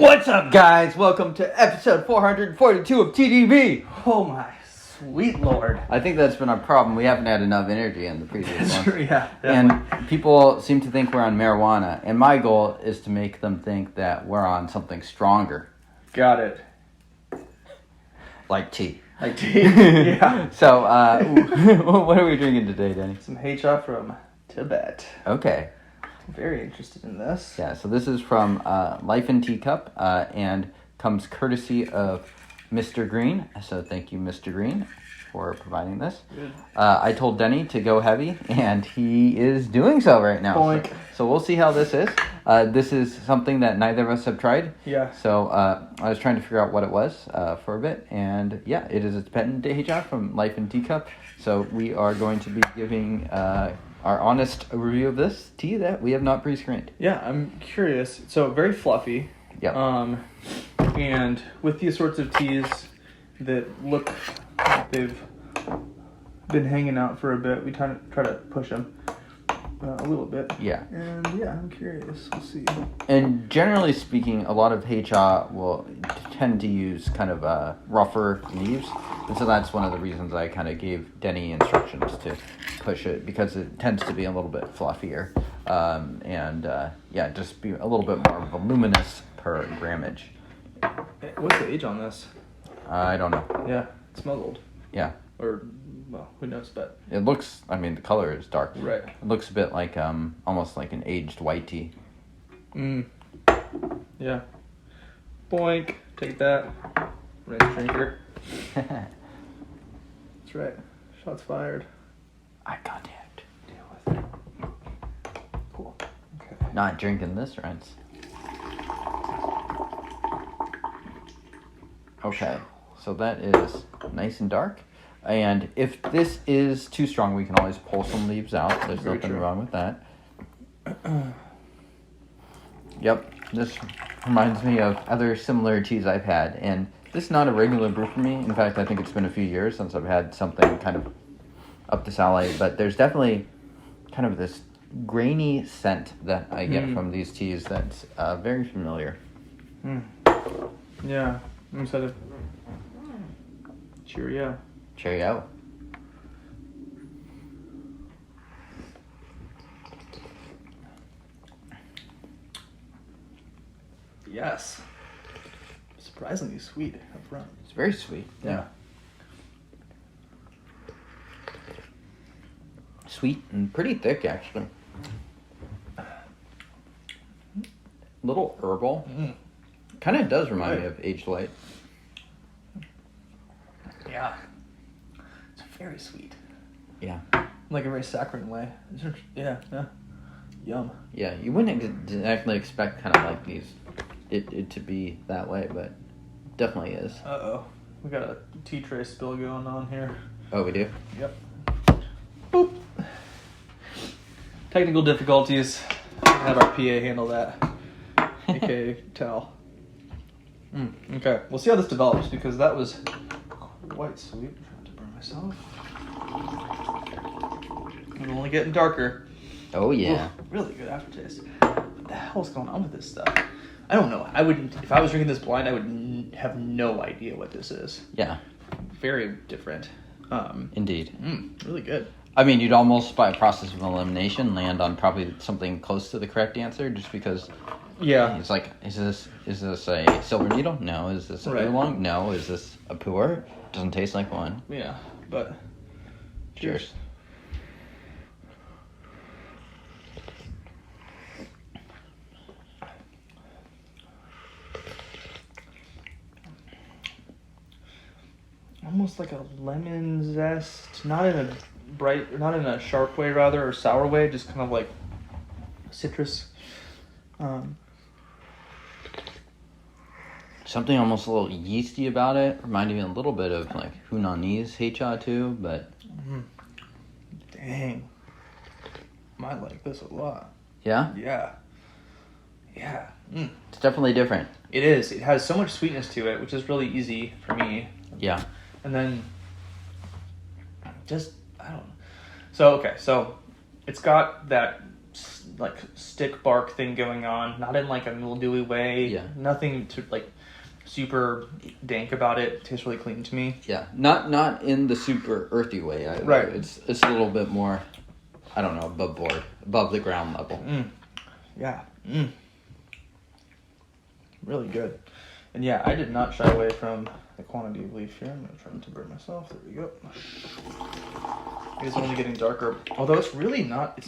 What's up, guys? Welcome to episode 442 of TDV. Oh my sweet lord. I think that's been our problem. We haven't had enough energy in the previous one. Yeah, and people seem to think we're on marijuana, and my goal is to make them think that we're on something stronger. Got it. Like tea. Like tea? Yeah. So, what are we drinking today, Danny? Some Heicha from Tibet. Okay. Very interested in this. Yeah, so this is from Life in Teacup, and comes courtesy of Mr. Green. So thank you, Mr. Green, for providing this. Good. I told Denny to go heavy, and he is doing so right now. Boink. So we'll see how this is. This is something that neither of us have tried. Yeah. So I was trying to figure out what it was for a bit, and yeah, it is a Tibetan Heicha from Life in Teacup. So we are going to be giving our honest review of this tea that we have not pre-screened. Yeah, I'm curious. So very fluffy. Yeah. And with these sorts of teas that look like they've been hanging out for a bit, we try to push them a little bit. Yeah. And yeah, I'm curious. We'll see. And generally speaking, a lot of Heicha will tend to use kind of rougher leaves. And so that's one of the reasons I kind of gave Denny instructions to push it, because it tends to be a little bit fluffier. Yeah, just be a little bit more voluminous per grammage. What's the age on this? I don't know. Yeah, it smells old. Yeah. Or, well, who knows, but... It looks, the color is dark. Right. It looks a bit like, almost like an aged white tea. Yeah. Boink. Take that. Rinse drinker. That's right. Shots fired. Eye contact. Deal with it. Cool. Okay. Not drinking this, rinse. Okay, so that is nice and dark. And if this is too strong, we can always pull some leaves out. There's Very nothing true. wrong with that. Yep, this reminds me of other similar teas I've had. And this is not a regular brew for me. In fact, I think it's been a few years since I've had something kind of up this alley. But there's definitely kind of this grainy scent that I get from these teas that's very familiar. Yeah. I'm excited. Cheerio. Cheerio. Yes. Surprisingly sweet up front. It's very sweet. Yeah. Sweet and pretty thick, actually. Little herbal. Kind of does remind me of aged white. Yeah. It's very sweet. Yeah. Like a very saccharine way. Yeah. Yum. Yeah, you wouldn't exactly expect kind of like it to be that way, but definitely is. Uh-oh. We got a tea tray spill going on here. Oh, we do? Yep. Boop. Technical difficulties. Have our PA handle that. AKA towel. Okay, we'll see how this develops, because that was quite sweet. I'm trying to burn myself. I'm only getting darker. Oh, yeah. Ooh, really good aftertaste. What the hell's going on with this stuff? I don't know. I wouldn't. If I was drinking this blind, I would have no idea what this is. Yeah. Very different. Indeed. Really good. I mean, you'd almost, by a process of elimination, land on probably something close to the correct answer, just because... Yeah. It's like, is this a silver needle? No. Is this a oolong? No. Is this a puer? Doesn't taste like one. Yeah, but... Cheers. Almost like a lemon zest, not in a sharp way, rather, or sour way, just kind of like citrus. Something almost a little yeasty about it. Reminded me a little bit of like Hunanese Heicha too, but... Dang. Might like this a lot. Yeah? Yeah. It's definitely different. It is. It has so much sweetness to it, which is really easy for me. Yeah. And then, I don't know. So it's got that like stick bark thing going on. Not in like a mildewy way. Yeah. Nothing to like super dank about it. It tastes really clean to me. Yeah, not in the super earthy way either. Right. It's a little bit more, I don't know, above board, above the ground level. Yeah. Really good. And yeah, I did not shy away from the quantity of leaf here. I'm going to try and temper it myself. There we go. It's only getting darker. Although it's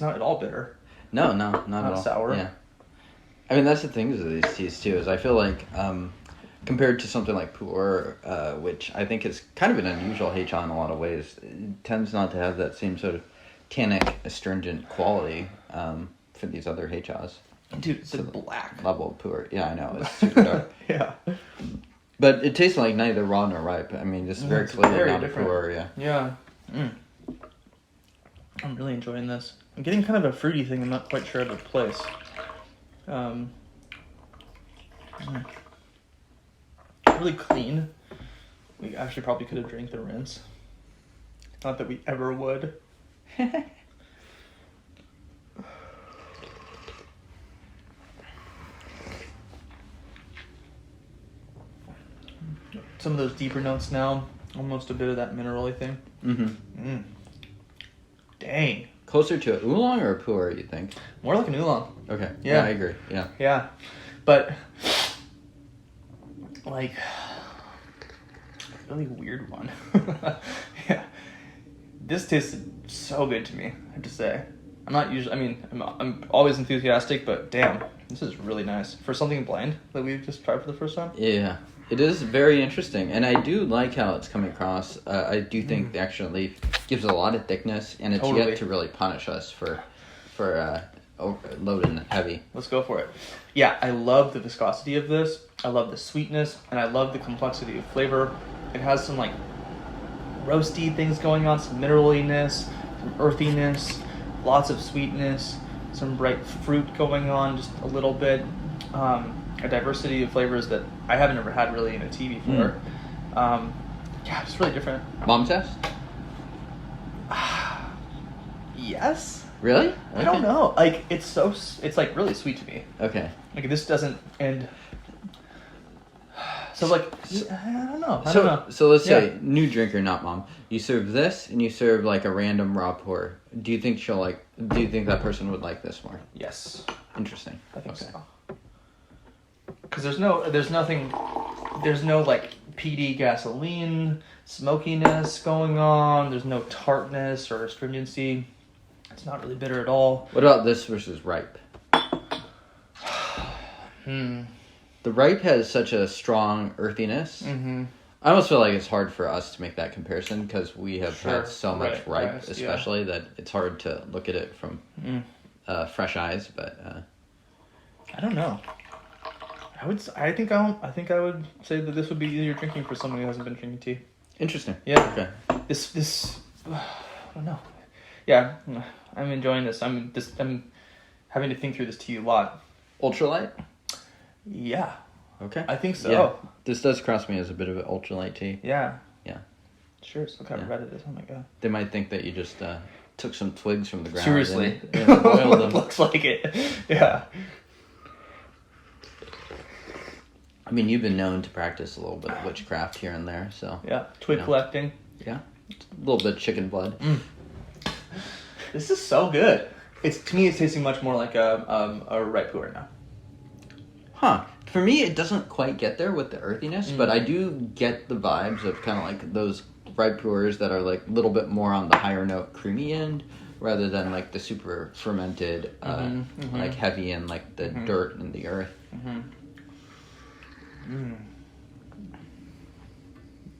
not at all bitter. No, not at all. Sour. Yeah. I mean, that's the thing with these teas too, is I feel like compared to something like pu'er, which I think is kind of an unusual Heicha in a lot of ways, it tends not to have that same sort of tannic, astringent quality for these other Heichas. Dude, it's like black. Level of pu'er. Yeah, I know. It's super dark. Yeah. But it tastes like neither raw nor ripe. I mean, just very clearly very not different. a pu'er, yeah. Yeah. I'm really enjoying this. I'm getting kind of a fruity thing I'm not quite sure how to place. Really clean. We actually probably could have drank the rinse. Not that we ever would. Some of those deeper notes now. Almost a bit of that mineral-y thing. Mm-hmm. Dang. Closer to an oolong or a pu'er, you think? More like an oolong. Okay. Yeah. I agree. Yeah. Yeah. But, like, really weird one. Yeah. This tasted so good to me, I have to say. I'm not usually, I mean, I'm always enthusiastic, but damn, this is really nice. For something blind that we've just tried for the first time. Yeah. It is very interesting, and I do like how it's coming across. I do think the extra leaf gives it a lot of thickness, and it's yet to really punish us for loading heavy. Let's go for it. Yeah, I love the viscosity of this. I love the sweetness, and I love the complexity of flavor. It has some like roasty things going on, some mineraliness, some earthiness, lots of sweetness, some bright fruit going on, just a little bit. A diversity of flavors that I haven't ever had really in a tea before. Yeah, it's really different. Mom test? Yes. Really? Okay. I don't know. Like it's like really sweet to me. Okay. Like this doesn't end. So like I don't know. So let's say new drinker, not mom. You serve this, and you serve like a random raw pour. Do you think Do you think that person would like this more? Yes. Interesting. I think so. Because there's no like peaty gasoline smokiness going on. There's no tartness or astringency. It's not really bitter at all. What about this versus ripe? The ripe has such a strong earthiness. Mm-hmm. I almost feel like it's hard for us to make that comparison because we have had so much ripe, yes, especially that it's hard to look at it from fresh eyes. But I don't know. I think I would say that this would be easier drinking for someone who hasn't been drinking tea. Interesting. Yeah. Okay. This I don't know. Yeah, I'm enjoying this. I'm having to think through this tea a lot. Ultralight? Yeah. Okay. I think so. Yeah. This does cross me as a bit of an ultralight tea. Yeah. Yeah. Sure. Look how red it is. Oh my god. They might think that you just took some twigs from the ground. Seriously. And boiled them. Looks like it. Yeah. I mean, you've been known to practice a little bit of witchcraft here and there, so. Yeah. Twig collecting. Yeah. A little bit of chicken blood. This is so good. To me, it's tasting much more like a ripe pu'er now. Huh. For me, it doesn't quite get there with the earthiness, but I do get the vibes of kind of like those ripe pu'ers that are like a little bit more on the higher note creamy end, rather than like the super fermented, like heavy and like the dirt and the earth.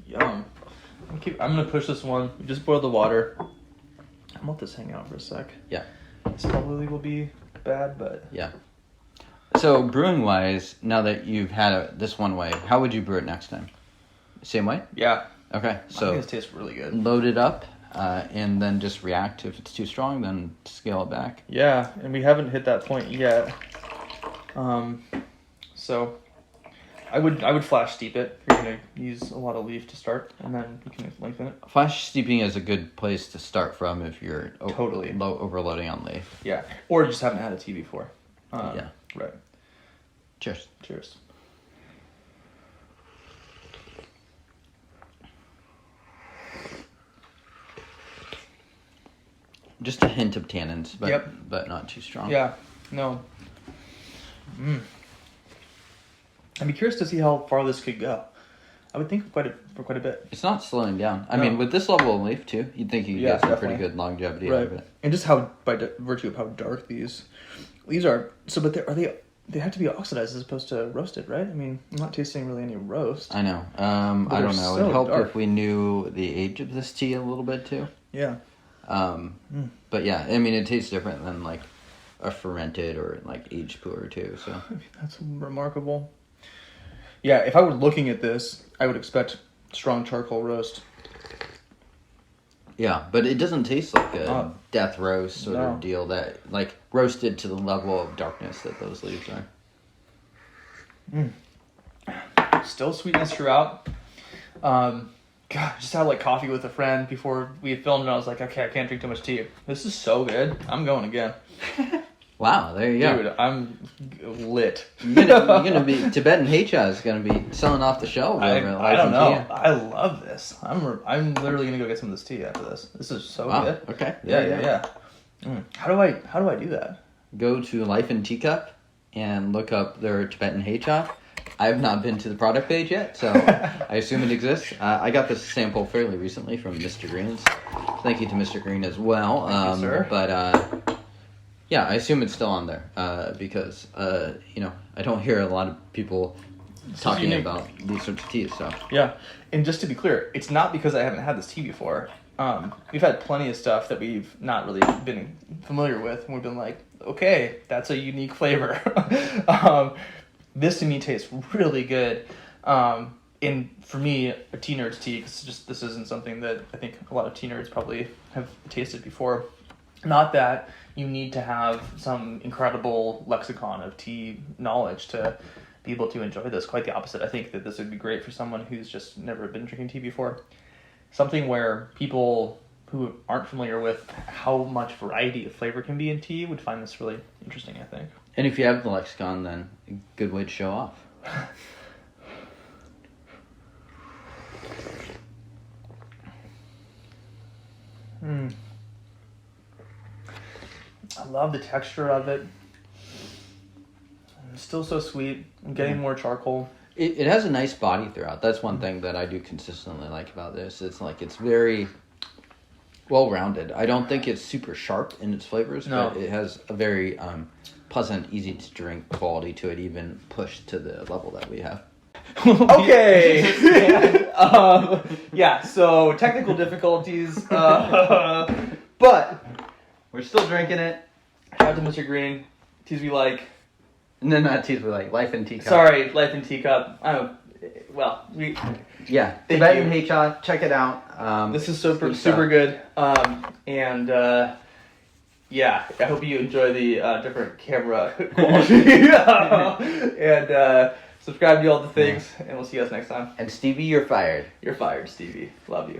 Yum. I'm gonna push this one. We just boiled the water. I'm gonna let this hang out for a sec. Yeah. This probably will be bad, but Yeah. So brewing wise, now that you've had it this one way, how would you brew it next time? Same way? yeah. Okay. I So think this tastes really good. load it up, and then just react. If it's too strong, then scale it back. Yeah, and we haven't hit that point yet. So I would flash steep it if you're gonna use a lot of leaf to start, and then you can lengthen it. Flash steeping is a good place to start from if you're Totally overloading on leaf. Yeah, or just haven't had a tea before. Yeah. Right. Cheers. Cheers. Just a hint of tannins, but Yep. but not too strong. Yeah. No. I'd be curious to see how far this could go. I would think for quite a bit. It's not slowing down. I No. mean, with this level of leaf too, you'd think you could Yeah, get some definitely. pretty good longevity out of it. And just how, by virtue of how dark these are. So, but they have to be oxidized as opposed to roasted, right? I mean, I'm not tasting really any roast. I know. But I don't they're know. so It'd help dark. if we knew the age of this tea a little bit too. Yeah. But yeah, I mean, it tastes different than like a fermented or like aged pu'er too. So I mean, that's remarkable. Yeah, if I were looking at this, I would expect strong charcoal roast. yeah, but it doesn't taste like a Oh. death roast sort No. of deal that like roasted to the level of darkness that those leaves are. Still sweetness throughout. God, just had like coffee with a friend before we filmed, and I was like, okay, I can't drink too much tea. This is so good. I'm going again. Wow, there you go. Dude, I'm lit. You're gonna be Tibetan Heicha is gonna be selling off the shelves. I over don't know. licensing. I love this. I'm literally gonna go get some of this tea after this. This is so Wow. good. Okay. Yeah. How do I do that? Go to Life in Teacup and look up their Tibetan Heicha. I have not been to the product page yet, so I assume it exists. I got this sample fairly recently from Mr. Green's. Thank you to Mr. Green as well. Thank you, sir. But yeah, I assume it's still on there because I don't hear a lot of people talking unique. about these sorts of teas. So Yeah, and just to be clear, it's not because I haven't had this tea before. We've had plenty of stuff that we've not really been familiar with, and we've been like, okay, that's a unique flavor. This to me tastes really good. And for me, a tea nerd's tea, because this isn't something that I think a lot of tea nerds probably have tasted before. Not that you need to have some incredible lexicon of tea knowledge to be able to enjoy this. Quite the opposite. I think that this would be great for someone who's just never been drinking tea before. Something where people who aren't familiar with how much variety of flavor can be in tea would find this really interesting, I think. and if you have the lexicon, then a good way to show off. I love the texture of it. It's still so sweet. I'm getting more charcoal. It has a nice body throughout. That's one thing that I do consistently like about this. It's like it's very well-rounded. I don't think it's super sharp in its flavors, No. but it has a very pleasant, easy-to-drink quality to it, even pushed to the level that we have. Okay. Yeah, so technical difficulties. But We're still drinking it. shout out to Mr. Green. Teas we like. And then not teas, we like Life in Teacup. Sorry, Life in Teacup. Yeah, Thank Tibetan you. Heicha, check it out. This is super good stuff. super good. Yeah, I hope you enjoy the different camera quality. And subscribe to all the things, and we'll see you guys next time. And Stevie, you're fired. You're fired, Stevie. Love you.